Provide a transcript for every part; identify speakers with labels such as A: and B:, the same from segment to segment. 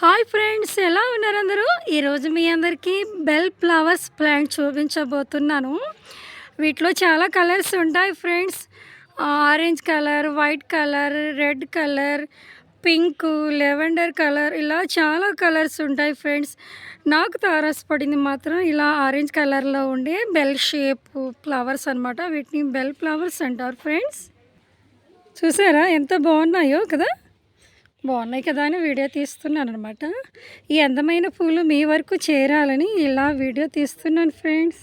A: Hi friends, ఎలా ఉన్నారు అందరూ? ఈరోజు మీ అందరికీ బెల్ ఫ్లవర్స్ ప్లాంట్ చూపించబోతున్నాను. వీటిలో చాలా కలర్స్ ఉంటాయి friends. Orange colour, white colour, red colour, pink, lavender colour, ఇలా చాలా కలర్స్ ఉంటాయి ఫ్రెండ్స్. నాకు తారసపడింది మాత్రం ఇలా ఆరెంజ్ కలర్లో ఉండే బెల్ షేప్ ఫ్లవర్స్ అనమాట. వీటిని బెల్ ఫ్లవర్స్ అంటారు ఫ్రెండ్స్. చూసారా ఎంత బాగున్నాయో కదా? బాగున్నాయి కదా అని వీడియో తీస్తున్నాను అనమాట. ఈ అందమైన పూలు మీ వరకు చేరాలని ఇలా వీడియో తీస్తున్నాను ఫ్రెండ్స్.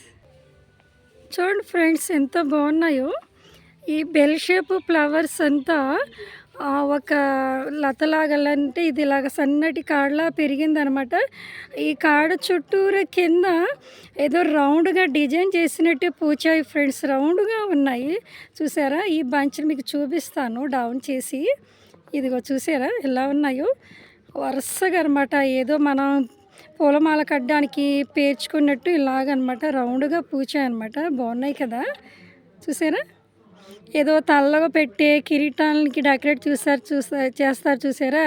A: చూడండి ఫ్రెండ్స్ ఎంత బాగున్నాయో. ఈ బెల్ షేప్ ఫ్లవర్స్ అంతా ఒక లతలాగలంటే ఇది ఇలాగ సన్నటి కాడలా పెరిగిందనమాట. ఈ కాడ చుట్టూరా కింద ఏదో రౌండ్గా డిజైన్ చేసినట్టే పూచాయి ఫ్రెండ్స్. రౌండ్గా ఉన్నాయి చూసారా? ఈ బంచ్ని మీకు చూపిస్తాను డౌన్ చేసి. ఇదిగో చూసారా ఎలా ఉన్నాయో వరుసగా అనమాట. ఏదో మనం పూలమాల కట్టడానికి పేర్చుకున్నట్టు ఇలాగనమాట రౌండ్గా పూచాయన్నమాట. బాగున్నాయి కదా? చూసారా? ఏదో తల్లగా పెట్టే కిరీటానికి డెకరేట్ చేస్తారు చూసారా?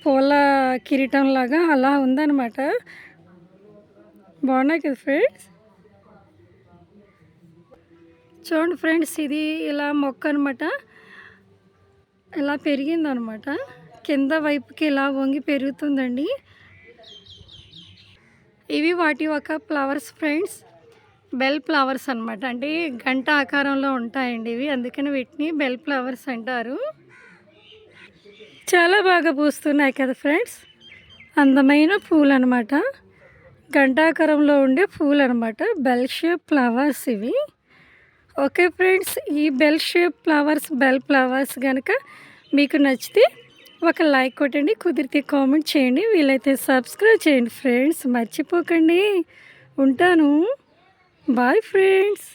A: పూల కిరీటం లాగా అలా ఉందన్నమాట. బాగున్నాయి కదా ఫ్రెండ్స్? చూడండి ఫ్రెండ్స్, ఇది ఇలా మొక్క అనమాట. ఇలా పెరిగిందనమాట. కింద వైపుకి ఇలా వంగి పెరుగుతుందండి. ఇవి వాటి ఒక ఫ్లవర్స్ ఫ్రెండ్స్. బెల్ ఫ్లవర్స్ అనమాట. అంటే గంట ఆకారంలో ఉంటాయండి ఇవి, అందుకని వీటిని బెల్ ఫ్లవర్స్ అంటారు. చాలా బాగా పూస్తున్నాయి కదా ఫ్రెండ్స్? అందమైన పూలు అనమాట. గంటాకారంలో ఉండే పూలు అనమాట. బెల్ షేప్ ఫ్లవర్స్ ఇవి. ఓకే ఫ్రెండ్స్, ఈ bell shape flowers bell flowers కనుక మీకు నచ్చితే ఒక లైక్ కొట్టండి, కుదిరితే కామెంట్ చేయండి, వీలైతే సబ్స్క్రైబ్ చేయండి ఫ్రెండ్స్. మర్చిపోకండి. ఉంటాను. Bye friends.